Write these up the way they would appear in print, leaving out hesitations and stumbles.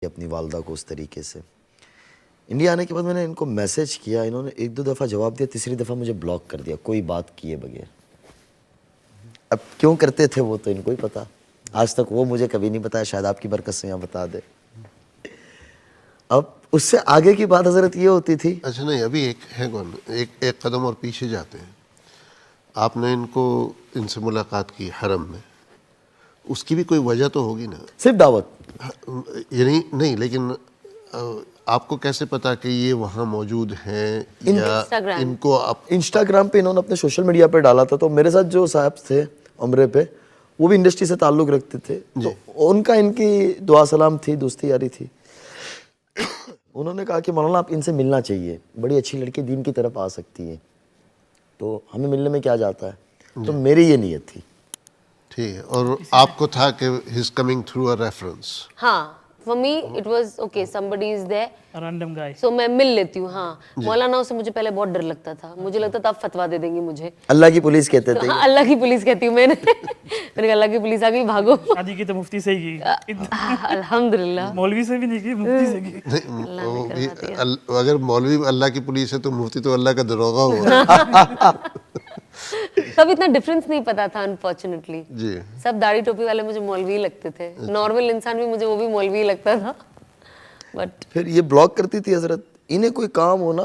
अपनी वालदा को उस तरीके से। इंडिया आने के बाद मैंने इनको मैसेज किया, इन्होंने एक दो दफ़ा जवाब दिया, तीसरी दफ़ा मुझे ब्लॉक कर दिया कोई बात किए बगैर। अब क्यों करते थे वो तो इनको ही पता, आज तक वो मुझे कभी नहीं बताया, शायद आपकी बरकत से यहाँ बता दे। अब उससे आगे की बात हजरत ये होती थी। अच्छा नहीं, अभी एक है कौन, एक कदम और पीछे जाते हैं। आपने इनसे मुलाकात की हरम में, उसकी भी कोई वजह तो होगी ना? सिर्फ दावत यानी नहीं, लेकिन आपको कैसे पता कि ये वहाँ मौजूद हैं? या इनको आप इंस्टाग्राम पे इन्होंने अपने सोशल मीडिया पे डाला था, तो मेरे साथ जो साहब थे उम्रे पे, वो भी इंडस्ट्री से ताल्लुक़ रखते थे, तो उनका इनकी दुआ सलाम थी, दोस्ती यारी थी। उन्होंने कहा कि मौलाना आप इनसे मिलना चाहिए, बड़ी अच्छी लड़की दीन की तरफ आ सकती है, तो हमें मिलने में क्या जाता है। तो मेरी ये नीयत थी। ठीक है, और आपको था कि he is coming through a reference? हाँ, for me it was okay, somebody is there, a random guy, so मैं मिल लेती हूँ। हाँ, मौलाना से मुझे पहले बहुत डर लगता था, मुझे लगता था आप फतवा दे देंगे मुझे। अल्लाह की पुलिस कहते थे। हाँ, अल्लाह की पुलिस कहती हूँ मैंने। मैंने कहा अल्लाह की पुलिस आ गई, भागो। शादी की तो मुफ्ती से ही की, अल्हम्दुलिल्लाह। मौलवी से भी नहीं की, मुफ्ती से की। अगर मौलवी अल्लाह की पुलिस है तो मुफ्ती तो अल्लाह का दरोगा हुआ। तब इतना डिफरेंस नहीं पता था अनफॉर्चुनेटली जी। सब दाढ़ी टोपी वाले मुझे मौलवी लगते थे, नॉर्मल इंसान भी मुझे वो भी मौलवी लगता था। बट फिर ये ब्लॉक करती थी हजरत, इन्हें कोई काम हो ना,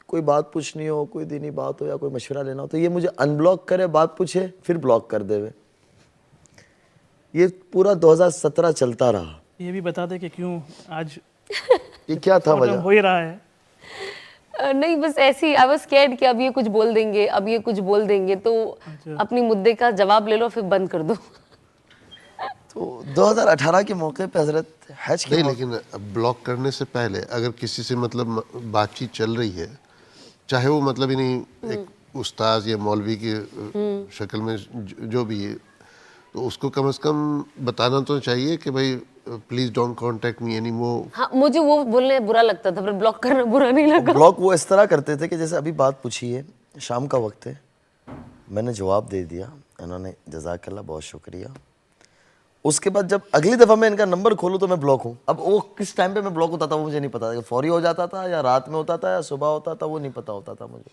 कोई बात पूछनी हो, कोई दीनी बात हो या कोई मशवरा लेना हो, तो ये मुझे अनब्लॉक करे, बात पूछे, फिर ब्लॉक कर देवे। ये पूरा 2017 चलता रहा। ये भी बता दे कि क्यों आज ये क्या था वजह? हो ही रहा है। नहीं, बस ऐसी आई वाज स्कैर्ड कि अब ये कुछ बोल देंगे, अब ये कुछ बोल देंगे, तो अपनी मुद्दे का जवाब ले लो फिर बंद कर दो। तो 2018 के मौके पे हजरत हज के नहीं, लेकिन ब्लॉक करने से पहले अगर किसी से मतलब बातचीत चल रही है, चाहे वो मतलब यानी एक उस्ताद या मौलवी की शक्ल में जो भी है, तो उसको कम से कम बताना तो चाहिए कि भाई please don't contact me any more. हाँ, मुझे वो बोलने बुरा लगता था, पर ब्लॉक करना बुरा नहीं लगा। ब्लॉक वो इस तरह करते थे कि जैसे अभी बात पूछी है, शाम का वक्त है, मैंने जवाब दे दिया, इन्होंने जज़ाकल्लाह बहुत शुक्रिया। उसके बाद जब अगली दफ़ा मैं इनका नंबर खोलूँ तो मैं ब्लॉक हूँ। अब वो किस टाइम पे मैं ब्लॉक होता था वो मुझे नहीं पता था, फौरी हो जाता था या रात में होता था या सुबह होता था, वो नहीं पता होता था मुझे।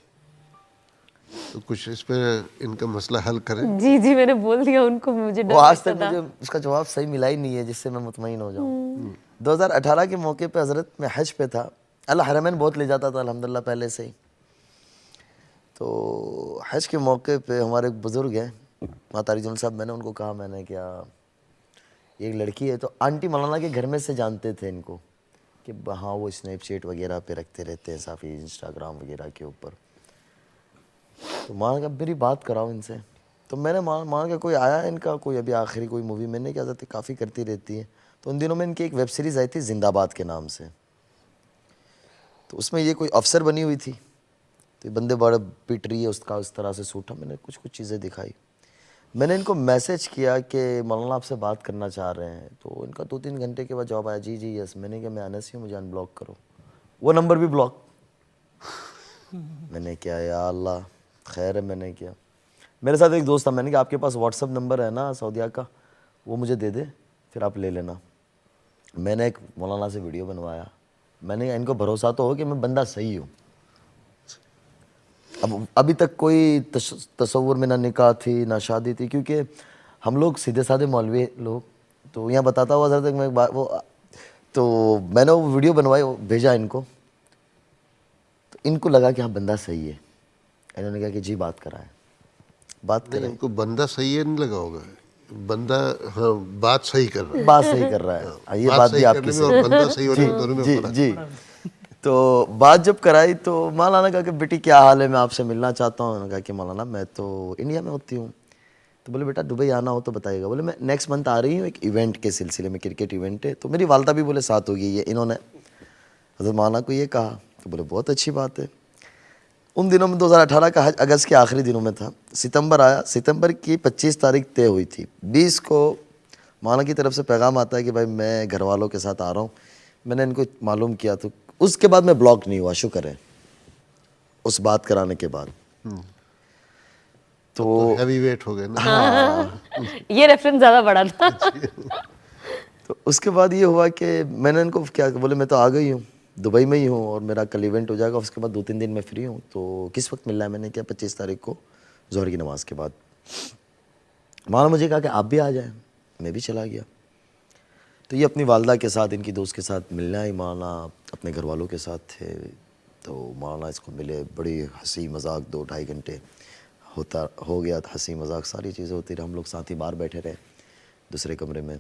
तो कुछ इस पर इनका मसला हल करें। जी जी, मैंने बोल दिया उनको, मुझे डर वो आज तक लगता था। मुझे उसका जवाब सही मिला ही नहीं है जिससे मैं मुतमईन हो जाऊँ। 2018 के मौके पे हजरत मैं हज पे था, अल्लाह हरमैन बहुत ले जाता था अल्हम्दुलिल्लाह पहले से ही। तो हज के मौके पे हमारे एक बुज़ुर्ग हैं मातारी जुल साहब, मैंने उनको कहा, मैंने क्या एक लड़की है, तो आंटी मौलाना के घर में से जानते थे इनको कि हाँ वो स्नैपचैट वगैरह पे रखते रहते हैं, साफ़ी इंस्टाग्राम वगैरह के ऊपर। तो माँ का मेरी बात कराओ इनसे, तो मैंने माँ का कोई आया इनका, कोई अभी आखिरी कोई मूवी मैंने क्या जाती काफ़ी करती रहती है, तो उन दिनों में इनकी एक वेब सीरीज़ आई थी जिंदाबाद के नाम से, तो उसमें ये कोई अफसर बनी हुई थी, तो ये बंदे बड़े पिट रही है, उसका उस तरह से सूटा, मैंने कुछ चीज़ें दिखाई। मैंने इनको मैसेज किया कि मौलाना आपसे बात करना चाह रहे हैं, तो इनका 2-3 घंटे के बाद जवाब आया, जी जी यस। मैंने कहा मैं अनस हूँ, मुझे अनब्लॉक करो। वो नंबर भी ब्लॉक। मैंने क्या या अल्लाह खैर है। मैंने किया, मेरे साथ एक दोस्त था, मैंने कहा आपके पास व्हाट्सअप नंबर है ना सऊदिया का, वो मुझे दे दे, फिर आप ले लेना। मैंने एक मौलाना से वीडियो बनवाया, मैंने इनको भरोसा तो हो कि मैं बंदा सही हूँ। अब अभी तक कोई तसव्वुर में ना निकाह थी ना शादी थी, क्योंकि हम लोग सीधे साधे मौलवी लोग। तो यहाँ बताता हुआ ज़रा तक मैं वो, तो मैंने वो वीडियो बनवाई, भेजा इनको, तो इनको लगा कि हाँ बंदा सही है। इन्होंने कहा कि जी बात कराएं, बात करें। इनको बंदा सही है नहीं लगा होगा, बंदा हाँ बात सही कर रहा है, बात सही कर रहा है, ये बात भी आपकी सही और बंदा सही होने में दोनों में जी फर्क है। जी। तो बात जब कराई तो मौलाना कहा कि बेटी क्या हाल है, मैं आपसे मिलना चाहता हूँ। उन्होंने कहा कि मौलाना मैं तो इंडिया में होती हूँ। तो बोले बेटा दुबई आना हो तो बताइएगा। बोले मैं नेक्स्ट मंथ आ रही हूँ एक इवेंट के सिलसिले में, क्रिकेट इवेंट है, तो मेरी वालदा भी बोले साथ होगी। ये इन्होंने हज़रत मौलाना को ये कहा, तो बोले बहुत अच्छी बात है। उन दिनों में 2018 का हज अगस्त के आखिरी दिनों में था, सितंबर आया, सितंबर की 25 तारीख तय हुई थी, 20 को मौलाना की तरफ से पैगाम आता है कि भाई मैं घर वालों के साथ आ रहा हूँ। मैंने इनको मालूम किया, तो उसके बाद मैं ब्लॉक नहीं हुआ, शुक्र है, उस बात कराने के बाद। तो हैवी वेट हो गए ना। हाँ, ये रेफरेंस ज़्यादा बड़ा था। तो उसके बाद ये हुआ कि मैंने इनको क्या बोले, मैं तो आ गई हूँ, दुबई में ही हूँ और मेरा कल इवेंट हो जाएगा, उसके बाद 2-3 दिन मैं फ्री हूँ, तो किस वक्त मिलना है? मैंने क्या 25 तारीख को ज़ोहर की नमाज़ के बाद। माँ ने मुझे कहा कि आप भी आ जाएं, मैं भी चला गया। तो ये अपनी वालदा के साथ, इनकी दोस्त के साथ मिलना ही, मौलाना अपने घर वालों के साथ थे, तो मौलाना इसको मिले, बड़ी हंसी मजाक 2-2.5 घंटे हो गया था, हंसी मजाक सारी चीज़ें होती रही। हम लोग साथ ही बाहर बैठे रहे दूसरे कमरे में,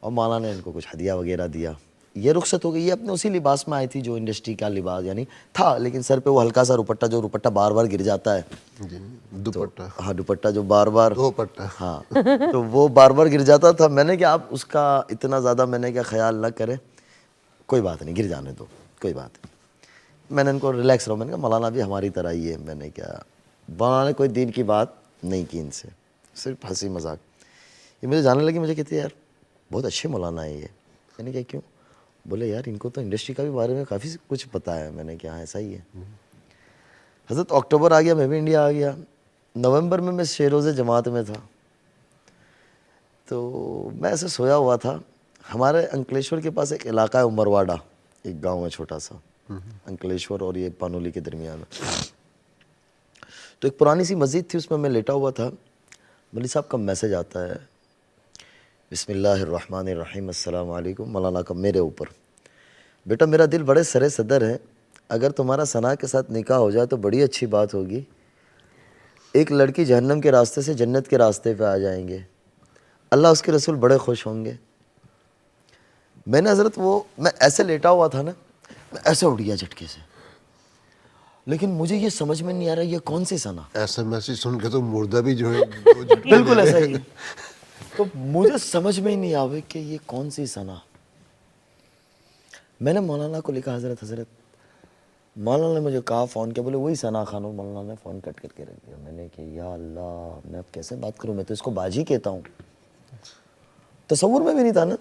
और मौलाना ने इनको कुछ हदिया वगैरह दिया। ये रुखसत हो गई। ये अपने उसी लिबास में आई थी जो इंडस्ट्री का लिबास यानी था, लेकिन सर पे वो हल्का सा दुपट्टा, जो दुपट्टा बार बार गिर जाता है। जी, दुपट्टा। हाँ, दुपट्टा जो बार बार, दो पट्टा। हाँ, तो वो बार बार गिर जाता था। मैंने क्या, आप उसका इतना ज़्यादा मैंने क्या ख्याल ना करें, कोई बात नहीं, गिर जाने दो, कोई बात नहीं। मैंने इनको रिलैक्स रहो, मैंने कहा मौलाना भी हमारी तरह ही है। मैंने क्या, मौलाना ने कोई दीन की बात नहीं की इनसे, सिर्फ हंसी मजाक। ये मुझे जानने लगी, मुझे कहती है यार बहुत अच्छे मौलाना है ये। मैंने कहा क्यों? बोले यार इनको तो इंडस्ट्री का भी बारे में काफ़ी कुछ पता है। मैंने क्या, ऐसा ही है। हज़रत अक्टूबर आ गया, मैं भी इंडिया आ गया। नवंबर में मैं शेरोज़े जमात में था, तो मैं ऐसे सोया हुआ था। हमारे अंकलेश्वर के पास एक इलाका है उमरवाड़ा, एक गांव है छोटा सा, अंकलेश्वर और ये पानोली के दरमियान। तो एक पुरानी सी मस्जिद थी, उसमें मैं लेटा हुआ था। मौलवी साहब का मैसेज आता है, बिस्मिल्लाहिर्रहमानिर्रहीम, अस्सलाम वालेकुम। मौलाना का मेरे ऊपर, बेटा मेरा दिल बड़े सरे सदर है, अगर तुम्हारा सना के साथ निकाह हो जाए तो बड़ी अच्छी बात होगी। एक लड़की जहन्नम के रास्ते से जन्नत के रास्ते पे आ जाएंगे, अल्लाह उसके रसूल बड़े खुश होंगे। मैंने हज़रत मैं ऐसे लेटा हुआ था ना, मैं ऐसे उठ गया झटके से, लेकिन मुझे ये समझ में नहीं आ रहा ये कौन सी सना। ऐसा मैसेज सुन के तो मुर्दा भी जो है बिल्कुल ऐसा ही। तो मुझे समझ में ही नहीं आवे कि ये कौन सी सना। मैंने मौलाना को लिखा, हज़रत हज़रत, मौलाना ने मुझे कहा, फ़ोन किया, बोले वही सना खान। मौलाना ने फ़ोन कट करके रख दिया। मैंने कहा या अल्लाह, मैं अब कैसे बात करूँ, मैं तो इसको बाजी कहता हूँ। तसव्वुर में भी नहीं था ना,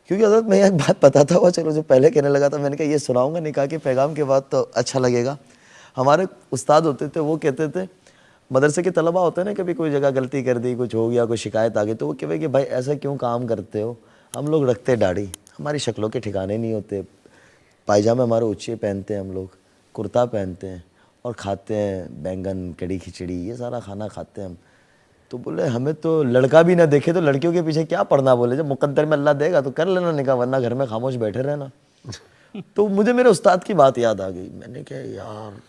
क्योंकि हज़रत मैं एक बात बताता हुआ चलो, जो पहले कहने लगा था, मैंने कहा ये सुनाऊंगा निकाह के पैगाम के बाद तो अच्छा लगेगा। हमारे उस्ताद होते थे, वो कहते थे, मदरसे के तलबा होते हैं ना, कभी कोई जगह गलती कर दी, कुछ हो गया, कोई शिकायत आ गई, तो वो कहे कि भाई ऐसा क्यों काम करते हो। हम लोग रखते दाढ़ी, हमारी शक्लों के ठिकाने नहीं होते, पायजामे हमारे ऊँचे पहनते हैं, हम लोग कुर्ता पहनते हैं और खाते हैं बैंगन, कड़ी खिचड़ी, ये सारा खाना खाते हैं हम। तो बोले हमें तो लड़का भी ना देखे तो लड़कियों के पीछे क्या पड़ना। बोले जब मुकद्दर में अल्लाह देगा तो कर लेना निकाह, वरना घर में खामोश बैठे रहना। तो मुझे मेरे उस्ताद की बात याद आ गई। मैंने कहा यार,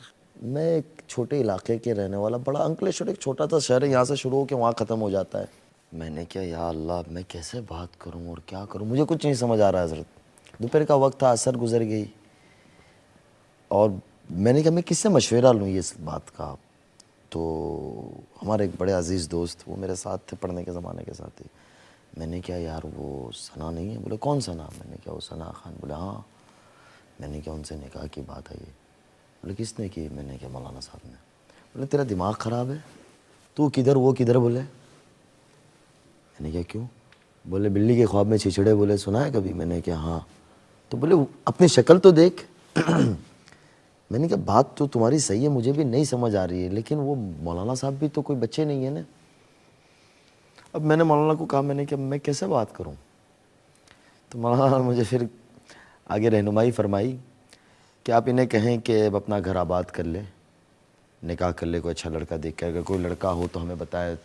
मैं एक छोटे इलाके के रहने वाला, बड़ा अंकलेश्वर एक छोटा सा शहर है, यहाँ से शुरू होकर वहाँ ख़त्म हो जाता है। मैंने क्या, या अल्लाह मैं कैसे बात करूँ और क्या करूँ, मुझे कुछ नहीं समझ आ रहा है। हज़रत दोपहर का वक्त था, असर गुजर गई, और मैंने कहा मैं किससे मशवरा लूँ ये बात का। तो हमारे एक बड़े अजीज़ दोस्त, वो मेरे साथ थे पढ़ने के ज़माने के साथ ही। मैंने क्या यार वो सना नहीं है? बोले कौन सना? मैंने क्या वो सना खान? बोले हाँ। मैंने क्या उनसे निकाह की बात है ये? बोले किसने की? मैंने क्या मौलाना साहब ने। बोले तेरा दिमाग ख़राब है, तू किधर वो किधर? बोले मैंने क्या क्यों? बोले बिल्ली के ख्वाब में छिछड़े, बोले सुना है कभी? मैंने क्या हाँ। तो बोले अपनी शक्ल तो देख। मैंने कहा बात तो तुम्हारी सही है, मुझे भी नहीं समझ आ रही है, लेकिन वो मौलाना साहब भी तो कोई बच्चे नहीं है ना। अब मैंने मौलाना को कहा, मैंने कहा मैं कैसे बात करूं? तो मौलाना मुझे फिर आगे रहनुमाई फरमाई कि आप इन्हें कहें कि अब अपना घर आबाद कर ले, निकाह कर ले, कोई अच्छा लड़का देख के। अगर कोई लड़का हो तो हमें बताए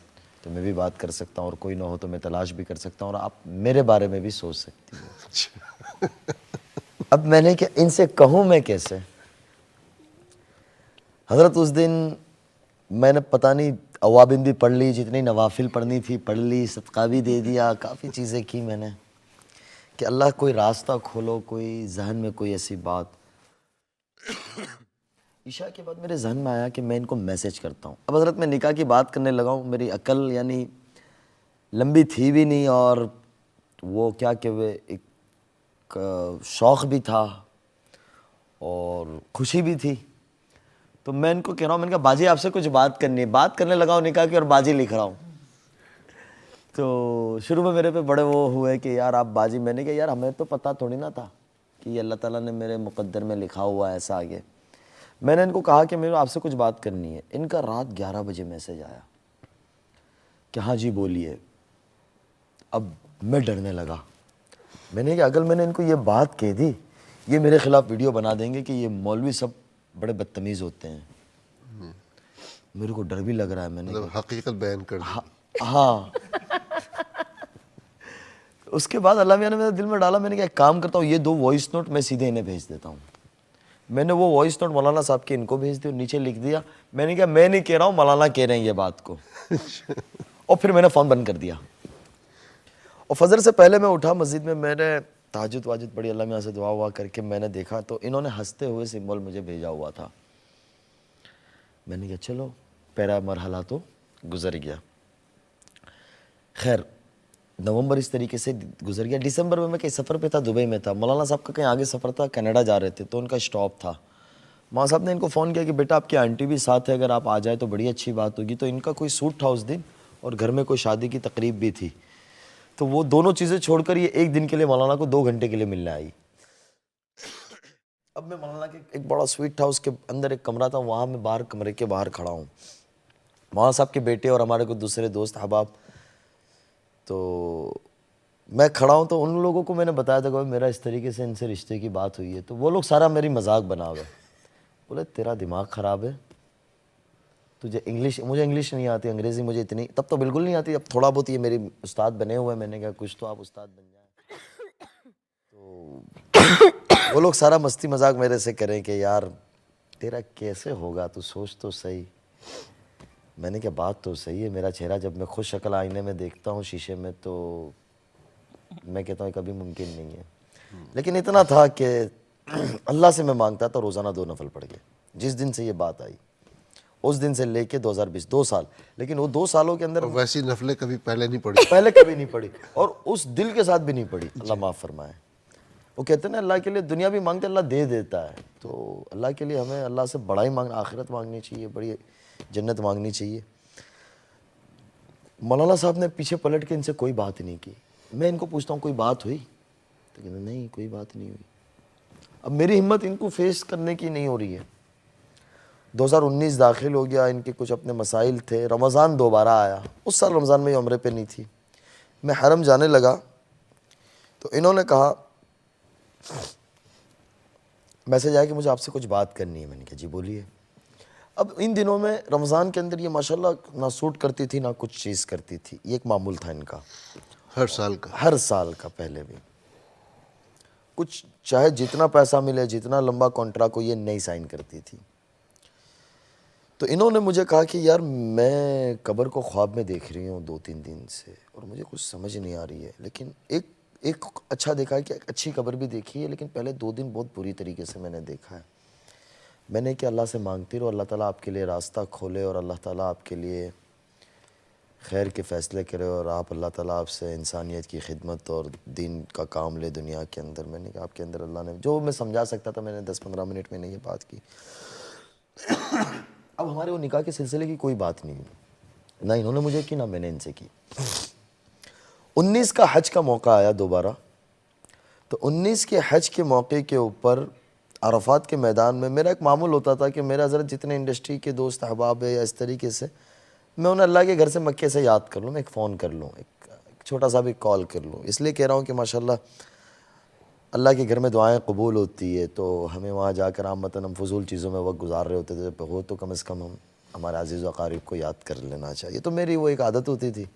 तो मैं भी बात कर सकता हूँ, और कोई ना हो तो मैं तलाश भी कर सकता हूँ, और आप मेरे बारे में भी सोच सकती हो। अब मैंने क्या इनसे कहूँ मैं कैसे? हज़रत उस दिन मैंने पता नहीं अवाबिन भी पढ़ ली, जितनी नवाफिल पढ़नी थी पढ़ ली, सदका भी दे दिया, काफ़ी चीज़ें की मैंने कि अल्लाह कोई रास्ता खोलो, कोई जहन में कोई ऐसी बात। ईशा के बाद मेरे जहन में आया कि मैं इनको मैसेज करता हूँ। अब हज़रत मैं निकाह की बात करने लगा हूँ, मेरी अकल यानी लंबी थी भी नहीं, और वो क्या कि वे एक शौक़ भी था और खुशी भी थी। तो मैं इनको कह रहा हूँ, मैंने कहा बाजी आपसे कुछ बात करनी है। बात करने लगा हूँ निकाह की और बाजी लिख रहा हूँ। तो शुरू में मेरे पे बड़े वो हुए कि यार आप बाजी। मैंने कहा यार हमें तो पता थोड़ी ना था कि ये अल्लाह ताला ने मेरे मुकद्दर में लिखा हुआ है ऐसा आगे। मैंने इनको कहा कि मेरे आपसे कुछ बात करनी है। इनका रात 11 बजे मैसेज आया कि हाँ जी बोलिए। अब मैं डरने लगा मैंने कहा अगर मैंने इनको ये बात कह दी, ये मेरे खिलाफ वीडियो बना देंगे कि ये मौलवी सब बड़े बदतमीज़ होते हैं। मेरे को डर भी लग रहा है। मैंने मतलब हकीकत बयान कर दी। हाँ। उसके बाद अल्लाह मियां ने मेरे दिल में डाला, मैंने कहा एक काम करता हूँ, ये 2 वॉइस नोट मैं सीधे इन्हें भेज देता हूँ। मैंने वो वॉइस नोट मौलाना साहब के इनको भेज दिया, नीचे लिख दिया, मैंने कहा मैं नहीं कह रहा हूँ, मौलाना कह रहे हैं ये बात को। और फिर मैंने फ़ोन बंद कर दिया। और फजर से पहले मैं उठा मस्जिद में, मैंने ताजुद वाजुद पढ़ी, अल्लाह मियां से दुआ हुआ करके मैंने देखा तो इन्होंने हंसते हुए सिंबल मुझे भेजा हुआ था। मैंने कहा चलो पहला मरहला तो गुजर गया। खैर नवंबर इस तरीके से गुजर गया। दिसंबर में मैं कहीं सफ़र पे था, दुबई में था। मौलाना साहब का कहीं आगे सफ़र था, कनाडा जा रहे थे, तो उनका स्टॉप था। मौलाना साहब ने इनको फ़ोन किया कि बेटा आपकी आंटी भी साथ है, अगर आप आ जाए तो बड़ी अच्छी बात होगी। तो इनका कोई सूट था उस दिन और घर में कोई शादी की तकरीब भी थी, तो वो दोनों चीज़ें छोड़कर ये एक दिन के लिए मौलाना को 2 घंटे के लिए मिलने आई। अब मैं मौलाना के एक बड़ा स्वीट था, उसके अंदर एक कमरा था, वहाँ मैं बाहर कमरे के बाहर खड़ा हूँ। मौलाना साहब के बेटे और हमारे कुछ दूसरे दोस्त अहबाब, तो मैं खड़ा हूँ। तो उन लोगों को मैंने बताया था कि मेरा इस तरीके से इनसे रिश्ते की बात हुई है। तो वो लोग सारा मेरी मजाक बना हुआ। बोले तेरा दिमाग ख़राब है, तुझे इंग्लिश, मुझे इंग्लिश नहीं आती, अंग्रेज़ी मुझे इतनी तब तो बिल्कुल नहीं आती, अब थोड़ा बहुत ये मेरी उस्ताद बने हुए हैं। मैंने कहा कुछ तो आप उस्ताद बन जाए। तो वो लोग सारा मस्ती मजाक मेरे से करें कि यार तेरा कैसे होगा, तू सोच तो सही। मैंने कहा बात तो सही है, मेरा चेहरा जब मैं खुद शक्ल आईने में देखता हूँ शीशे में तो मैं कहता हूँ कभी मुमकिन नहीं है। लेकिन इतना था कि अल्लाह से मैं मांगता था, रोज़ाना 2 नफल पढ़ गए। जिस दिन से ये बात आई उस दिन से लेके 2020 2 साल, लेकिन वो 2 सालों के अंदर और वैसी नफलें कभी पहले नहीं पड़ी। पहले कभी नहीं पढ़ी और उस दिल के साथ भी नहीं पढ़ी। अल्लाह माफ़ फरमाए। वो कहते हैं ना अल्लाह के लिए दुनिया भी मांगते अल्लाह दे देता है, तो अल्लाह के लिए हमें अल्लाह से बड़ा ही मांगना, आखिरत मांगनी चाहिए, बड़ी जन्नत मांगनी चाहिए। मौलाना साहब ने पीछे पलट के इनसे कोई बात नहीं की। मैं इनको पूछता हूँ कोई बात हुई, तो कहते नहीं कोई बात नहीं हुई। अब मेरी हिम्मत इनको फेस करने की नहीं हो रही है। 2019 दाखिल हो गया, इनके कुछ अपने मसाइल थे। रमज़ान दोबारा आया, उस साल रमज़ान में उम्रे पे नहीं थी। मैं हरम जाने लगा तो इन्होंने कहा, मैसेज आया कि मुझे आपसे कुछ बात करनी है। मैंने कहा जी बोलिए। अब इन दिनों में रमज़ान के अंदर ये माशाल्लाह ना सूट करती थी ना कुछ चीज़ करती थी, ये एक मामूल था इनका हर साल का। हर साल का। पहले भी कुछ चाहे जितना पैसा मिले, जितना लंबा कॉन्ट्रैक्ट हो, ये नहीं साइन करती थी। तो इन्होंने मुझे कहा कि यार मैं कब्र को ख्वाब में देख रही हूँ 2-3 दिन से और मुझे कुछ समझ नहीं आ रही है, लेकिन एक अच्छा देखा है कि एक अच्छी कब्र भी देखी है, लेकिन पहले 2 दिन बहुत बुरी तरीके से मैंने देखा है। मैंने कि अल्लाह से मांगती रहो, अल्लाह ताला आपके लिए रास्ता खोले और अल्लाह ताला आपके लिए खैर के फ़ैसले करे और आप अल्लाह ताला आपसे इंसानियत की खिदमत और दीन का काम ले दुनिया के अंदर। मैंने कहा आपके अंदर अल्लाह ने जो मैं समझा सकता था, मैंने 10-15 मिनट में ये बात की। अब हमारे वो निकाह के सिलसिले की कोई बात नहीं हुई, ना इन्होंने मुझे की ना मैंने इनसे की। 19 का हज का मौका आया दोबारा, तो 19 के हज के मौके के ऊपर अरफात के मैदान में मेरा एक मामूल होता था कि मेरा ज़रा जितने इंडस्ट्री के दोस्त अहबाब है या इस तरीके से मैं उन्हें अल्लाह के घर से मक्के से याद कर लूँ, मैं एक फ़ोन कर लूँ, एक छोटा सा भी कॉल कर लूँ। इसलिए कह रहा हूँ कि माशाल्लाह अल्लाह के घर में दुआएं कबूल होती है, तो हमें वहाँ जाकर आमतन हम फजूल चीज़ों में वक्त गुजार रहे होते थे, जब हो तो कम से कम हम हमारे अजीज़ व क़रीब को याद कर लेना चाहिए। तो मेरी वो एक आदत होती थी।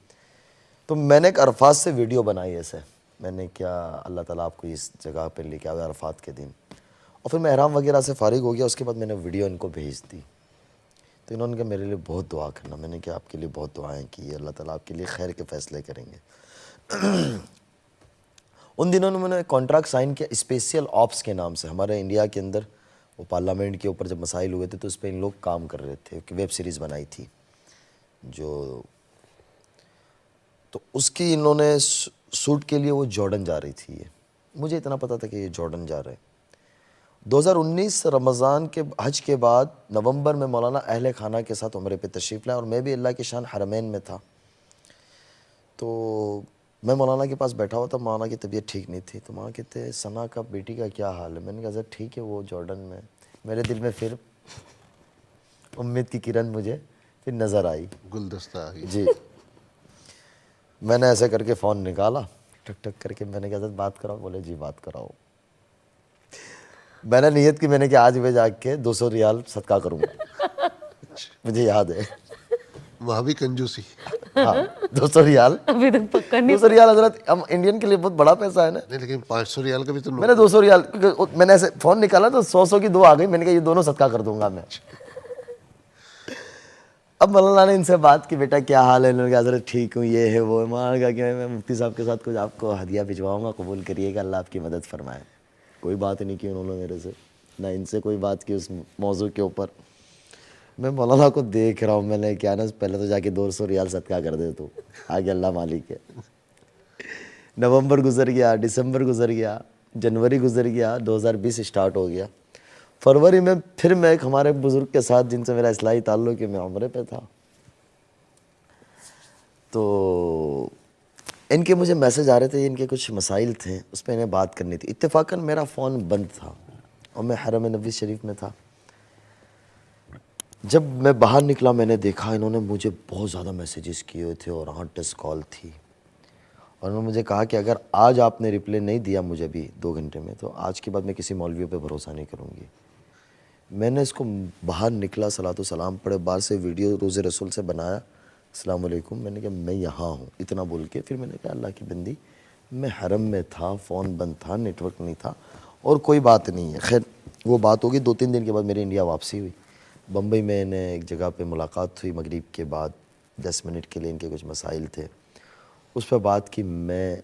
तो मैंने एक अरफात से वीडियो बनाई ऐसे, मैंने क्या अल्लाह ताला आपको इस जगह पर लेके आए अरफात के दिन, और फिर मैं एहराम वगैरह से फ़ारिग हो गया। उसके बाद मैंने वीडियो इनको भेज दी, तो इन्होंने कहा मेरे लिए बहुत दुआ करना। मैंने कहा आपके लिए बहुत दुआएं की, अल्लाह ताला आपके लिए खैर के फ़ैसले करेंगे। उन दिनों में मैंने कॉन्ट्रैक्ट साइन किया स्पेशल ऑप्स के नाम से। हमारे इंडिया के अंदर वो पार्लियामेंट के ऊपर जब मसाइल हुए थे तो उस पर इन लोग काम कर रहे थे, कि वेब सीरीज़ बनाई थी जो, तो उसकी इन्होंने शूट के लिए वो जॉर्डन जा रही थी। ये मुझे इतना पता था कि ये जॉर्डन जा रहे हैं। 2019 रमज़ान के हज के बाद नवंबर में मौलाना अहले खाना के साथ उम्रे पे तशरीफ़ लाए और मैं भी अल्लाह के शान हरमैन में था। तो मैं मौलाना के पास बैठा हुआ था, मौलाना की तबीयत ठीक नहीं थी। तो मौलाना कहते सना का बेटी का क्या हाल है? मैंने कहा सर ठीक है, वो जॉर्डन में। मेरे दिल में फिर उम्मीद की किरण मुझे फिर नज़र आई, गुलदस्ता आ गई। जी। मैंने ऐसे करके फ़ोन निकाला ठक ठक करके मैंने कहा हज़रत बात कराओ, बोले जी बात कराओ। मैंने नियत की, मैंने कहा आज मैं जाके 200 रियाल सदका करूँगा। मुझे याद है। वहाँ भी कंजूसी। हाँ 200 रियाल, अभी तक पक्का नहीं। 200 रियाल हज़रत हम इंडियन के लिए बहुत बड़ा पैसा है ना। नहीं, लेकिन 500 रियाल का भी तो मैंने 200 रियाल, क्योंकि मैंने ऐसे फ़ोन निकाला तो 100 की 2 आ गई। मैंने कहा ये दोनों सदका कर दूंगा मैं। अब मौलाना ने इनसे बात की, बेटा क्या हाल है? इन्होंने कहा हज़रत ठीक हूँ, ये है वो है। मैंने कहा कि मैं मुफ्ती साहब के साथ कुछ आपको हदिया भिजवाऊँगा, कबूल करिएगा, अल्लाह आपकी मदद फरमाए। कोई बात नहीं की उन्होंने मेरे से, ना इनसे कोई बात की उस मौजू के ऊपर। मैं मौलाना को देख रहा हूँ, मैंने क्या ना पहले तो जाके 200 रियाल सदका कर दे तो आगे अल्लाह मालिक है। नवंबर गुजर गया, दिसंबर गुजर गया, जनवरी गुजर गया, 2020 स्टार्ट हो गया। फरवरी में फिर मैं एक हमारे बुज़ुर्ग के साथ जिनसे मेरा इस्लाही ताल्लुक़ है, मैं उम्रे पे था, तो इनके मुझे मैसेज आ रहे थे, इनके कुछ मसाइल थे, उस पर इन्हें बात करनी थी। इत्तेफाकन मेरा फ़ोन बंद था और मैं हरम नबी शरीफ में था। जब मैं बाहर निकला मैंने देखा इन्होंने मुझे बहुत ज़्यादा मैसेजेस किए हुए थे और 8-10 कॉल थी, और उन्होंने मुझे कहा कि अगर आज आपने रिप्लाई नहीं दिया मुझे भी 2 घंटे में, तो आज के बाद मैं किसी मौलवी पे भरोसा नहीं करूँगी। मैंने इसको बाहर निकला, सलातो सलाम पढ़े, बाहर से वीडियो रोज़े रसूल से बनाया, अस्सलाम वालेकुम, मैंने कहा मैं यहाँ हूँ, इतना बोल के फिर मैंने कहा अल्लाह की बंदी मैं हरम में था, फ़ोन बंद था, नेटवर्क नहीं था और कोई बात नहीं है। खैर वो बात होगी। 2-3 दिन के बाद मेरी इंडिया वापसी हुई। बम्बई में इन्हें एक जगह पे मुलाकात हुई मगरिब के बाद, 10 मिनट के लिए इनके कुछ मसाइल थे, उस पर बात की। मैं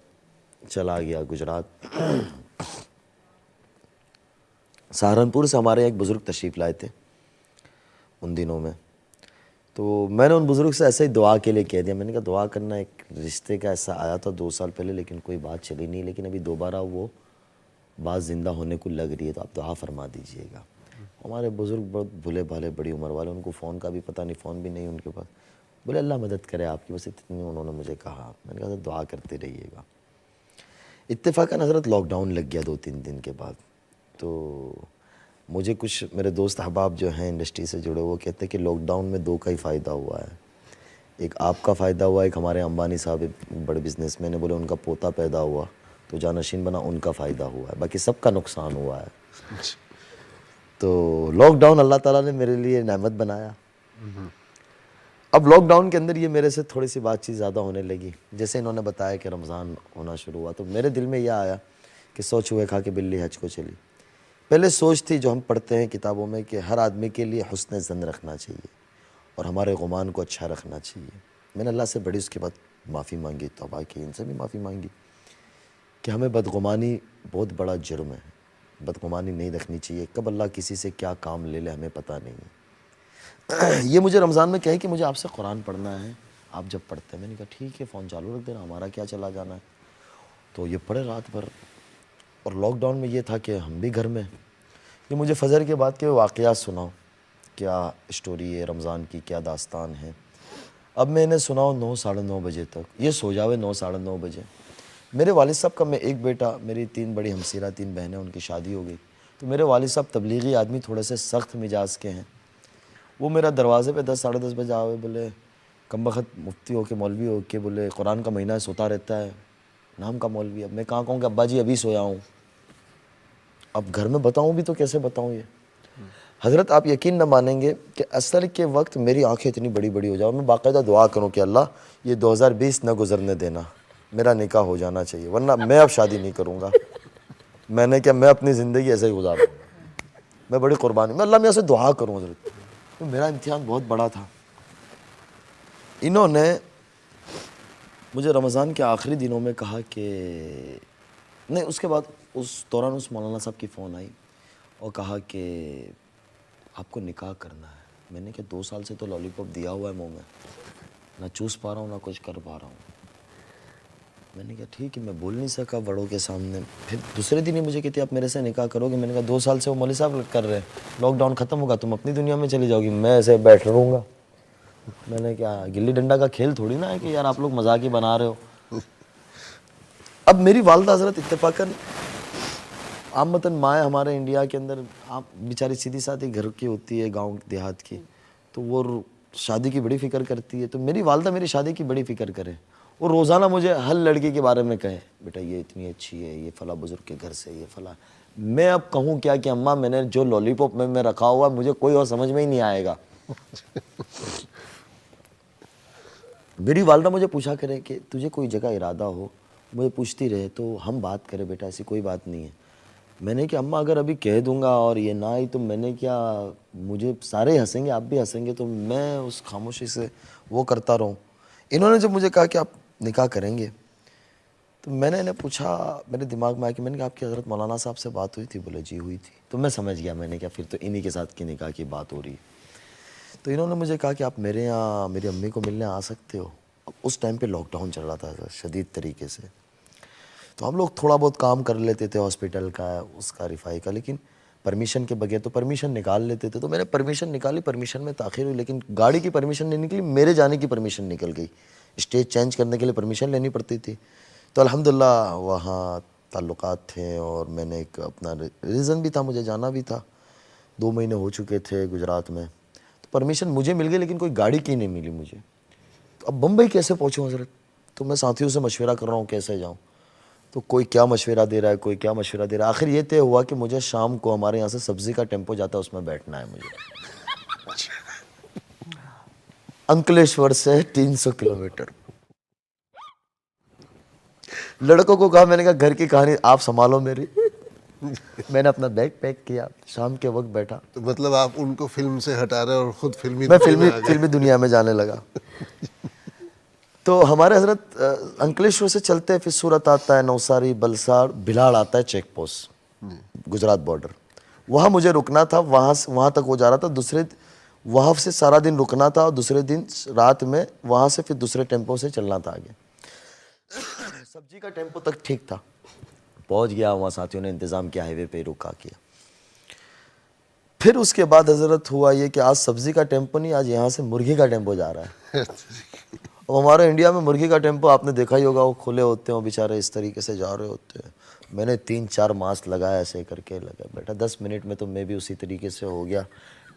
चला गया गुजरात। सहारनपुर से हमारे एक बुज़ुर्ग तशरीफ़ लाए थे उन दिनों में, तो मैंने उन बुज़ुर्ग से ऐसे ही दुआ के लिए कह दिया। मैंने कहा दुआ करना, एक रिश्ते का ऐसा आया था 2 साल पहले, लेकिन कोई बात चली नहीं, लेकिन अभी दोबारा वो बात ज़िंदा होने को लग रही है, तो आप दुआ फरमा दीजिएगा। हमारे बुज़ुर्ग बहुत भूले भाले, बड़ी उम्र वाले, उनको फ़ोन का भी पता नहीं, फ़ोन भी नहीं उनके पास। बोले अल्लाह मदद करे आपकी, बस इतनी उन्होंने मुझे कहा। मैंने कहा दुआ करते रहिएगा। इत्तेफाकन हज़रत लॉकडाउन लग गया 2-3 दिन के बाद, तो मुझे कुछ मेरे दोस्त अहबाब जो हैं इंडस्ट्री से जुड़े, वो कहते हैं कि लॉकडाउन में 2 का ही फ़ायदा हुआ है। एक आपका फ़ायदा हुआ, एक हमारे अंबानी साहब बड़े बिजनेसमैन है, बोले उनका पोता पैदा हुआ तो जानशीन बना, उनका फ़ायदा हुआ है, बाकी सबका नुकसान हुआ है। तो लॉकडाउन अल्लाह ताला ने मेरे लिए नेमत बनाया। अब लॉकडाउन के अंदर ये मेरे से थोड़ी सी बातचीत ज़्यादा होने लगी। जैसे इन्होंने बताया कि रमज़ान होना शुरू हुआ, तो मेरे दिल में यह आया कि 100 चूहे खा के बिल्ली हज को चली। पहले सोच थी जो हम पढ़ते हैं किताबों में कि हर आदमी के लिए हुस्न ज़न रखना चाहिए और हमारे गुमान को अच्छा रखना चाहिए। मैंने अल्लाह से बड़ी उसके बाद माफ़ी मांगी, तौबा की, इनसे भी माफ़ी मांगी कि हमें बदगुमानी बहुत बड़ा जुर्म है, बदगुमानी नहीं रखनी चाहिए। कब अल्लाह किसी से क्या काम ले ले हमें पता नहीं है। ये मुझे रमज़ान में कहे कि मुझे आपसे कुरान पढ़ना है, आप जब पढ़ते हैं। मैंने कहा ठीक है, फ़ोन चालू रख देना, हमारा क्या चला जाना है। तो ये पढ़े रात भर। और लॉकडाउन में ये था कि हम भी घर में। ये मुझे फ़जर के बाद के वाक़यात सुनाओ, क्या स्टोरी है रमज़ान की, क्या दास्तान है। अब मैं इन्हें सुनाऊँ 9 साढ़े 9 बजे तक, ये सो जावे 9 साढ़े 9 बजे। मेरे वालिद साहब का मैं एक बेटा, मेरी 3 बड़ी हमसीरा 3 बहनें, उनकी शादी हो गई। तो मेरे वालिद साहब तबलीगी आदमी, थोड़े से सख्त मिजाज के हैं। वो मेरा दरवाज़े पे 10 साढ़े 10 बजे आवे, बोले कमबख्त मुफ्ती हो के मौलवी हो के, बोले कुरान का महीना है, सोता रहता है, नाम का मौलवी। अब मैं कहाँ कहूँ कि अब्बा जी अभी सोया हूँ। अब घर में बताऊँ भी तो कैसे बताऊँ ये। हज़रत आप यकीन न मानेंगे कि असर के वक्त मेरी आंखें इतनी बड़ी बड़ी हो जाओ, मैं बाकायदा दुआ करूँ कि अल्लाह ये 2020 न गुजरने देना, मेरा निकाह हो जाना चाहिए, वरना मैं अब शादी नहीं करूँगा। मैंने क्या, मैं अपनी ज़िंदगी ऐसे ही गुजार दूँगा। मैं बड़ी कुर्बानी, मैं अल्लाह में ऐसे दुआ करूँ हज़रत। तो मेरा इम्तिहान बहुत बड़ा था। इन्होंने मुझे रमज़ान के आखिरी दिनों में कहा कि नहीं, उसके बाद उस दौरान उस मौलाना साहब की फ़ोन आई और कहा कि आपको निकाह करना है। मैंने कहा 2 साल से तो लॉलीपॉप दिया हुआ है मुंह में, ना चूस पा रहा हूँ ना कुछ कर पा रहा हूँ। मैंने कहा ठीक है, मैं बोल नहीं सका बड़ों के सामने। फिर दूसरे दिन ही मुझे कहती आप मेरे से निकाह करोगे। मैंने कहा 2 साल से वो मौलवी साहब कर रहे हैं, लॉकडाउन ख़त्म होगा तुम अपनी दुनिया में चली जाओगी, मैं ऐसे बैठ रहूँगा। मैंने क्या, गिल्ली डंडा का खेल थोड़ी ना है कि यार आप लोग मजाक ही बना रहे हो। अब मेरी वालदा हज़रत इत्तेफाकन आमतन माएँ हमारे इंडिया के अंदर आप बेचारी सीधी सादी घर की होती है, गांव देहात की, तो वो शादी की बड़ी फ़िक्र करती है। तो मेरी वालदा मेरी शादी की बड़ी फ़िक्र करे वो रोज़ाना मुझे हर लड़की के बारे में कहे, बेटा ये इतनी अच्छी है, ये फला बुजुर्ग के घर से, ये फला। मैं अब कहूँ क्या कि अम्मा मैंने जो लॉलीपॉप में रखा हुआ है मुझे कोई और समझ में ही नहीं आएगा। मेरी वालदा मुझे पूछा करे कि तुझे कोई जगह इरादा हो, मुझे पूछती रहे तो हम बात करें बेटा, ऐसी कोई बात नहीं है। मैंने कि अम्मा अगर अभी कह दूंगा और ये ना आई तो मैंने क्या, मुझे सारे हंसेंगे, आप भी हंसेंगे, तो मैं उस खामोशी से वो करता रहूं। इन्होंने जब मुझे कहा कि आप निकाह करेंगे तो मैंने इन्हें पूछा, मेरे दिमाग में आया कि मैंने कहा आपकी हज़रत मौलाना साहब से बात हुई थी? बोले जी हुई थी। तो मैं समझ गया, मैंने कहा फिर तो इन्हीं के साथ की निकाह की बात हो रही है। तो इन्होंने मुझे कहा कि आप मेरे यहाँ मेरी अम्मी को मिलने आ सकते हो। अब उस टाइम पे लॉकडाउन चल रहा था शदीद तरीके से, तो हम लोग थोड़ा बहुत काम कर लेते थे हॉस्पिटल का, उसका, रिफाई का, लेकिन परमिशन के बगैर तो परमिशन निकाल लेते थे। तो मैंने परमिशन निकाली, परमिशन में ताख़ीर हुई, लेकिन गाड़ी की परमिशन नहीं निकली, मेरे जाने की परमिशन निकल गई। स्टेज चेंज करने के लिए परमिशन लेनी पड़ती थी। तो अल्हम्दुलिल्लाह वहाँ ताल्लुकात थे और मैंने एक अपना रीज़न भी था, मुझे जाना भी था। 2 महीने हो चुके थे गुजरात में, तो परमिशन मुझे मिल गई, लेकिन कोई गाड़ी की नहीं मिली मुझे। तो अब बम्बई कैसे पहुँचूँ हज़रत? तो मैं साथियों से मशवरा कर रहा हूँ कैसे जाऊँ, तो कोई क्या मशवरा दे रहा है, कोई क्या मशवरा दे रहा है। आखिर ये तय हुआ कि मुझे शाम को हमारे यहाँ से सब्ज़ी का टेम्पो जाता है, उसमें बैठना है मुझे। अंकलेश्वर से 300 किलोमीटर। लड़कों को कहा, मैंने कहा घर की कहानी आप संभालो मेरी। मैंने अपना बैग पैक किया, शाम के वक्त बैठा। तो मतलब आप उनको फिल्म से हटा रहे और खुद फिल्मी मैं दुनिया में आ गए। फिल्मी दुनिया में जाने लगा। तो हमारे हजरत अंकलेश्वर से चलते हैं, फिर सूरत आता है, नौसारी, बलसाड़, भिलाड़ आता है चेक पोस्ट, गुजरात बॉर्डर। वहाँ मुझे रुकना था, वहाँ तक हो जा रहा था। वहाँ से सारा दिन रुकना था और दूसरे दिन रात में वहाँ से फिर दूसरे टेम्पो से चलना था आगे। सब्जी का टेम्पो तक ठीक था, पहुँच गया, वहाँ साथियों ने इंतज़ाम किया, हाईवे पे रुका किया। फिर उसके बाद हजरत हुआ ये कि आज सब्जी का टेम्पो नहीं, आज यहाँ से मुर्गी का टेम्पो जा रहा है। अब हमारे इंडिया में मुर्गी का टेम्पो आपने देखा ही होगा, वो खुले होते हैं, वो बेचारे इस तरीके से जा रहे होते हैं। मैंने 3-4 मास्क लगाया, ऐसे करके लगा बेटा, 10 मिनट में तो मैं भी उसी तरीके से हो गया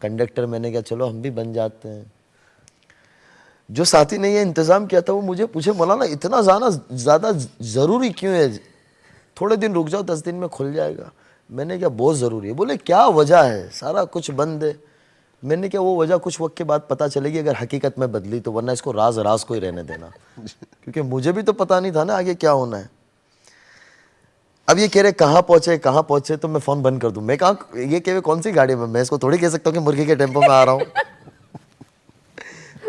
कंडक्टर। मैंने कहा चलो हम भी बन जाते हैं। जो साथी ने ये इंतज़ाम किया था वो मुझे पूछे, मौलाना इतना ज़्यादा ज़रूरी क्यों है? थोड़े दिन रुक जाओ, 10 दिन में खुल जाएगा। मैंने कहा बहुत ज़रूरी है। बोले क्या वजह है? सारा कुछ बंद है। मैंने क्या, वो वजह कुछ वक्त के बाद पता चलेगी अगर हकीकत में बदली तो, वरना इसको राज को ही रहने देना, क्योंकि मुझे भी तो पता नहीं था ना आगे क्या होना है। अब ये कह रहे कहाँ पहुँचे, तो मैं फ़ोन बंद कर दूँ। मैं कहा, ये कह रहे कौन सी गाड़ी में, मैं इसको थोड़ी कह सकता हूँ कि मुर्गी के टेम्पो में आ रहा हूँ।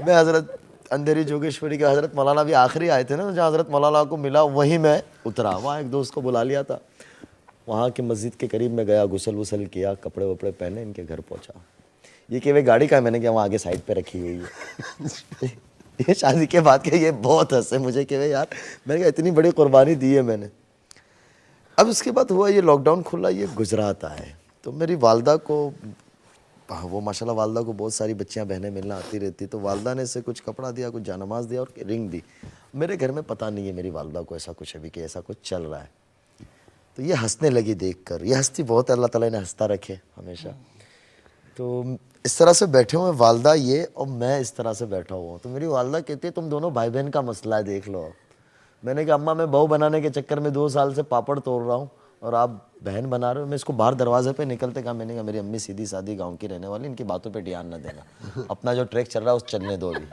मैं हज़रत अंधेरी जोगेश्वरी के हज़रत मौलाना भी आखिरी आए थे ना, जहाँ हज़रत मौलाना को मिला वहीं मैं उतरा। वहाँ एक दोस्त को बुला लिया था, वहाँ की मस्जिद के करीब में गया, गुसल वुसल किया, कपड़े वपड़े पहने, इनके घर पहुँचा। ये कि वे गाड़ी का है? मैंने क्या वहाँ आगे साइड पे रखी हुई है। ये शादी के बाद के ये बहुत हंसे मुझे कि वे यार, मैंने कहा इतनी बड़ी कुर्बानी दी है मैंने। अब उसके बाद हुआ ये लॉकडाउन खुला, ये गुजरात आए, तो मेरी वालदा को, वो माशाल्लाह वालदा को बहुत सारी बच्चियां बहनें मिलना आती रहती, तो वालदा ने से कुछ कपड़ा दिया, कुछ जानमाज दिया और रिंग दी। मेरे घर में पता नहीं है मेरी वालदा को ऐसा कुछ अभी कि ऐसा कुछ चल रहा है। तो ये हंसने लगी देखकर, ये हंसती बहुत, अल्लाह ताला ने हंसता रखे हमेशा। तो इस तरह से बैठे हुए वालदा ये और मैं इस तरह से बैठा हुआ हूँ। तो मेरी वालदा कहती है तुम दोनों भाई बहन का मसला है, देख लो। मैंने कहा अम्मा मैं बहू बनाने के चक्कर में 2 साल से पापड़ तोड़ रहा हूँ और आप बहन बना रहे हो। मैं इसको बाहर दरवाजे पे निकलते कहा, मैंने कहा मेरी अम्मी सीधी सादी गांव की रहने वाली, इनकी बातों पे ध्यान न देना, अपना जो ट्रैक चल रहा है उस चलने दो अभी।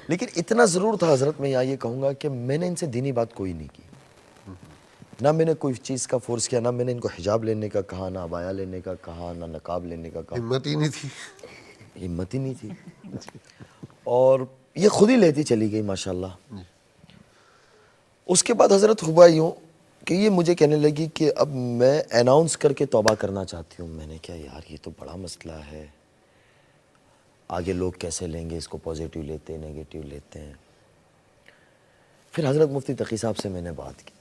लेकिन इतना ज़रूर था हज़रत, मैं यहाँ ये कहूँगा कि मैंने इनसे दीनी बात कोई नहीं की, ना मैंने कोई चीज़ का फोर्स किया, ना मैंने इनको हिजाब लेने का कहा, ना अबाया लेने का कहा, ना नकाब लेने का कहा। हिम्मत ही नहीं थी। हिम्मत ही नहीं थी। और ये खुद ही लेती चली गई माशाल्लाह। उसके बाद हज़रत हुआ यूँ कि ये मुझे कहने लगी कि अब मैं अनाउंस करके तौबा करना चाहती हूँ। मैंने कहा यार ये तो बड़ा मसला है, आगे लोग कैसे लेंगे इसको, पॉजिटिव लेते हैं, नेगेटिव लेते हैं। फिर हज़रत मुफ्ती तकी साहब से मैंने बात की।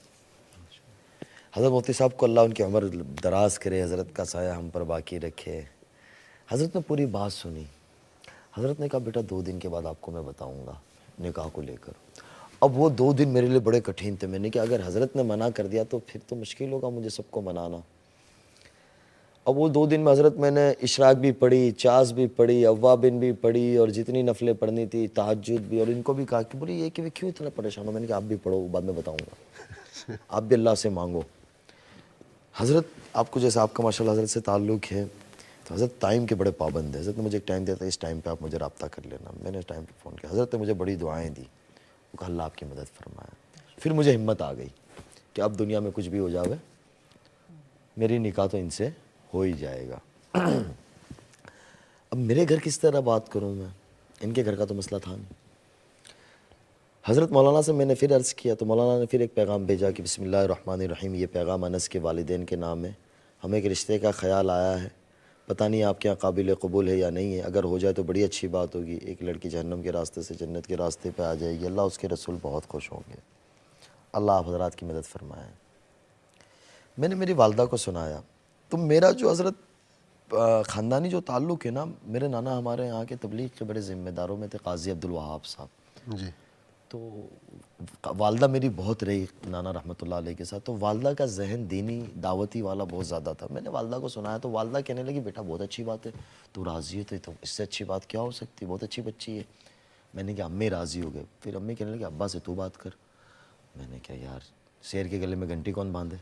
हज़रत मुफ्ती साहब को अल्लाह उनकी उम्र दराज करे, हज़रत का साया हम पर बाकी रखे। हज़रत ने पूरी बात सुनी। हज़रत ने कहा बेटा 2 दिन के बाद आपको मैं बताऊँगा निकाह को लेकर। अब वो 2 दिन मेरे लिए बड़े कठिन थे। मैंने कहा अगर हज़रत ने मना कर दिया तो फिर तो मुश्किल होगा मुझे सबको मनाना। अब वो 2 दिन में हज़रत मैंने इशराक भी पढ़ी, चास भी पढ़ी, अव्वाबिन भी पढ़ी और जितनी नफलें पढ़नी थी, तहज्जुद भी। और इनको भी कहा कि बोली ये कि क्यों इतना परेशान हो। मैंने कहा आप भी पढ़ो, बाद में बताऊँगा, आप भी अल्लाह से मांगो। हज़रत आपको जैसे आपका माशाल्लाह हज़रत से ताल्लुक़ है, तो हज़रत टाइम के बड़े पाबंद है। हज़रत ने मुझे एक टाइम दिया था, इस टाइम पे आप मुझे रब्ता कर लेना। मैंने इस टाइम पे फ़ोन किया, हज़रत ने मुझे बड़ी दुआएं दी, वो कहा अल्लाह आपकी मदद फरमाए। फिर मुझे हिम्मत आ गई कि अब दुनिया में कुछ भी हो जावे, मेरी निकाह तो इनसे हो ही जाएगा। अब मेरे घर किस तरह बात करूँ मैं, इनके घर का तो मसला था नहीं। हज़रत मौलाना से मैंने फिर अर्ज़ किया तो मौलाना ने फिर एक पैगाम भेजा कि बिस्मिल्लाहिर्रहमानिर्रहीम, ये पैगाम अनस के वालिदैन के नाम है, हमें एक रिश्ते का ख्याल आया है, पता नहीं आपके यहाँ काबिल कबूल है या नहीं है, अगर हो जाए तो बड़ी अच्छी बात होगी। एक लड़की जहन्नम के रास्ते से जन्नत के रास्ते पे आ जाएगी, अल्लाह उसके रसूल बहुत खुश होंगे, अल्लाह आप हज़रात की मदद फरमाए। मैंने मेरी वालदा को सुनाया तो मेरा जो हज़रत ख़ानदानी जो ताल्लुक़ है ना, मेरे नाना हमारे यहाँ के तबलीग के बड़े ज़िम्मेदारों में थे, काजी अब्दुल वहाब साहब जी। तो वालदा मेरी बहुत रही नाना रहमतुल्लाह अलैह के साथ, तो वालदा का जहन दीनी दावती वाला बहुत ज़्यादा था। मैंने वालदा को सुनाया तो वालदा कहने लगी बेटा बहुत अच्छी बात है, तू राज़ी है तो इससे अच्छी बात क्या हो सकती, बहुत अच्छी बच्ची है। मैंने कहा अम्मी राज़ी हो गए। फिर अम्मी कहने लगी अब्बा से तू बात कर। मैंने कहा यार शेर के गले में घंटी कौन बांधे।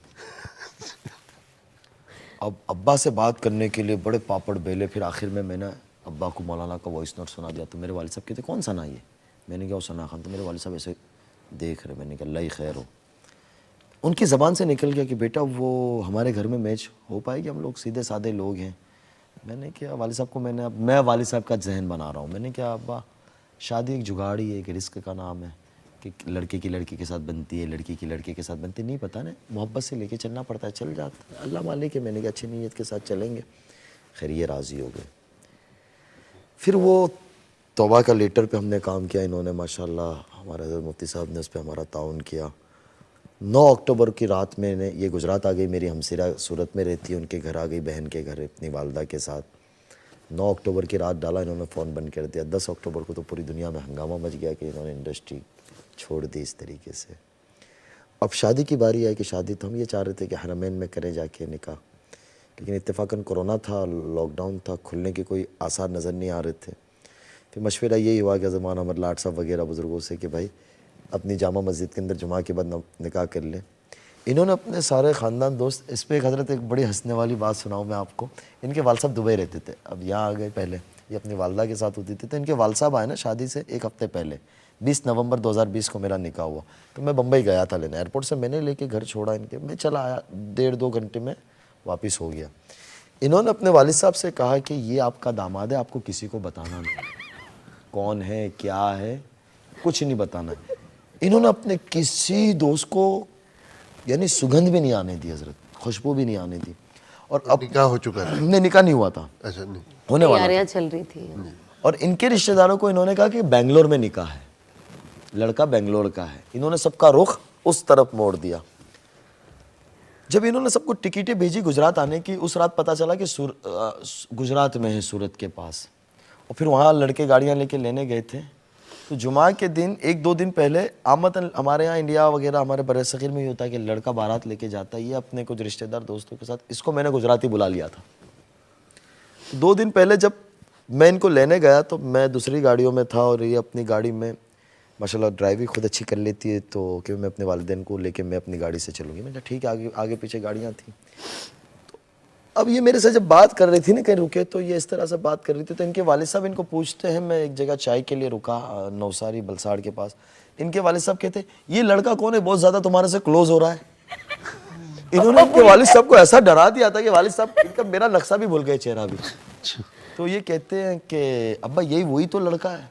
अब अब्बा से बात करने के लिए बड़े पापड़ बेले, फिर आखिर में मैंने अब्बा को मौलाना का वॉइस नोट सुना दिया। तो मेरे वालिद साहब कहते कौन सना ये, मैंने कहा सना खान। तो मेरे वालिद साहब ऐसे देख रहे, मैंने कहा अल्लाह ही खैर हो। उनकी ज़बान से निकल गया कि बेटा वो हमारे घर में मैच हो पाएगी, हम लोग सीधे साधे लोग हैं। मैंने कहा वालिद साहब को मैं वालिद साहब का जहन बना रहा हूँ। मैंने कहा अब्बा शादी एक जुगाड़ी है, एक रिस्क का नाम है कि लड़के की लड़की के साथ बनती है, लड़की की लड़के के साथ बनती नहीं, पता नहीं मोहब्बत से लेके चलना पड़ता है, चल जाता है, अल्लाह मालिक है। मैंने कहा अच्छी नीयत के साथ चलेंगे। खैर ये राज़ी हो गए। फिर वो तौबा का लेटर पे हमने काम किया, इन्होंने माशाल्लाह हमारे हज़रत मुफ्ती साहब ने उस पर हमारा ताउन किया। 9 अक्टूबर की रात में ये गुजरात आ गई, मेरी हमसिरा सूरत में रहती है, उनके घर आ गई, बहन के घर अपनी वालदा के साथ। 9 अक्टूबर की रात डाला इन्होंने, फ़ोन बंद कर दिया। 10 अक्टूबर को तो पूरी दुनिया में हंगामा मच गया कि इन्होंने इंडस्ट्री छोड़ दी इस तरीके से। अब शादी की बारी है कि शादी तो हम ये चाह रहे थे कि हरमैन में करें जाके निकाह, लेकिन इत्तेफाकन कोरोना था, लॉकडाउन था, खुलने के कोई आसार नज़र नहीं आ रहे थे। फिर मशवरा यही हुआ कि ज़मान अहमद लाट साहब वगैरह बुज़ुर्गों से कि भाई अपनी जामा मस्जिद के अंदर जुमा के बाद निकाह कर लें। इन्होंने अपने सारे ख़ानदान दोस्त, इस पर एक हज़रत एक बड़ी हंसने वाली बात सुनाऊँ मैं आपको। इनके वाल साहब दुबई रहते थे, अब यहाँ आ गए, पहले ये अपनी वालदा के साथ होती थी। तो इनके वाल साहब आए ना शादी से 1 हफ़्ते पहले, 20 नवंबर 2020 को मेरा निकाह हुआ। तो मैं बम्बई गया था लेने, एयरपोर्ट से मैंने लेके घर छोड़ा इनके, मैं चला आया, 1.5-2 घंटे में वापस हो गया। इन्होंने अपने वालिद साहब से कहा कि ये आपका दामाद है, आपको किसी को बताना नहीं, कौन है क्या है कुछ नहीं बताना है। इन्होंने अपने किसी दोस्त को यानी सुगंध भी नहीं आने दी हज़रत, खुशबू भी नहीं आने दी। और अब निकाह हो चुका था? नहीं, निकाह नहीं हुआ था, अच्छा नहीं होने वाला था। तैयारियां चल रही थी। और इनके रिश्तेदारों को इन्होंने कहा कि बेंगलोर में निकाह है, लड़का बेंगलोर का है। इन्होंने सबका रुख उस तरफ मोड़ दिया। जब इन्होंने सबको टिकटें भेजी गुजरात आने की, उस रात पता चला कि गुजरात में है सूरत के पास, और फिर वहाँ लड़के गाड़ियाँ लेके लेने गए थे। तो जुमा के दिन 1-2 दिन पहले आमतन हमारे यहाँ इंडिया वगैरह हमारे बरसग़ीर में ही होता है कि लड़का बारात लेके जाता है, ये अपने कुछ रिश्तेदार दोस्तों के साथ, इसको मैंने गुजराती बुला लिया था। 2 दिन पहले जब मैं इनको लेने गया तो मैं दूसरी गाड़ियों में था और ये अपनी गाड़ी में माशाल्लाह ड्राइविंग खुद अच्छी कर लेती है, तो कि मैं अपने वालिदैन को लेके मैं अपनी गाड़ी से चलूँगी। मैंने ठीक है, आगे पीछे गाड़ियाँ थी। तो अब ये मेरे से जब बात कर रही थी ना, कहीं रुके तो ये इस तरह से बात कर रही थी। तो इनके वालिद साहब इनको पूछते हैं, मैं एक जगह चाय के लिए रुका नवसारी बलसाड़ के पास। इनके वालिद साहब कहते ये लड़का कौन है, बहुत ज़्यादा तुम्हारे से क्लोज हो रहा है। इन्होंने इनके वालिद साहब को ऐसा डरा दिया था कि वालिद साहब इनका मेरा नक्शा भी भूल गए, चेहरा भी। तो ये कहते हैं कि अब्बा यही वही तो लड़का है।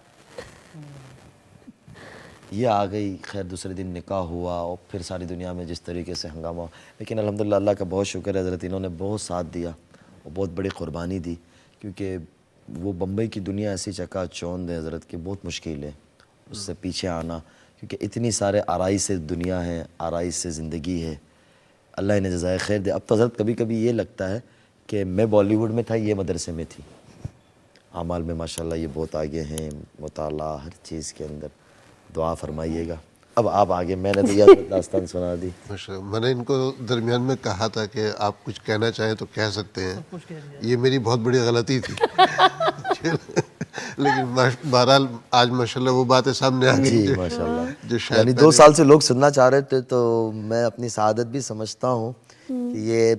ये आ गई। खैर दूसरे दिन निकाह हुआ और फिर सारी दुनिया में जिस तरीके से हंगामा, लेकिन अल्हम्दुलिल्लाह अल्लाह का बहुत शुक्र है, हज़रत इन्होंने बहुत साथ दिया और बहुत बड़ी क़ुरबानी दी, क्योंकि वो बम्बई की दुनिया ऐसी चकाचौंध है हज़रत की, बहुत मुश्किल है उससे पीछे आना, क्योंकि इतनी सारे आराई से दुनिया है, आराई से ज़िंदगी है। अल्लाह इन्हें जज़ाए खैर दे। अब तो हज़रत कभी कभी ये लगता है कि मैं बॉलीवुड में था, ये मदरसे में थी। आमाल में माशाल्लाह ये बहुत आगे हैं, मुताला हर चीज़ के अंदर। दुआ फरमाइएगा। अब आप आगे, मैंने तो यार दास्तान सुना दी। माशाल्लाह। मैंने इनको दरमियान में कहा था कि आप कुछ कहना चाहें तो कह सकते हैं, कुछ कह दिया। ये मेरी बहुत बड़ी गलती थी। लेकिन बहरहाल आज माशाल्लाह वो बातें सामने आ गई जी जो माशाल्लाह। जो शायद यानी 2 साल से लोग सुनना चाह रहे थे, तो मैं अपनी सआदत भी समझता हूँ कि ये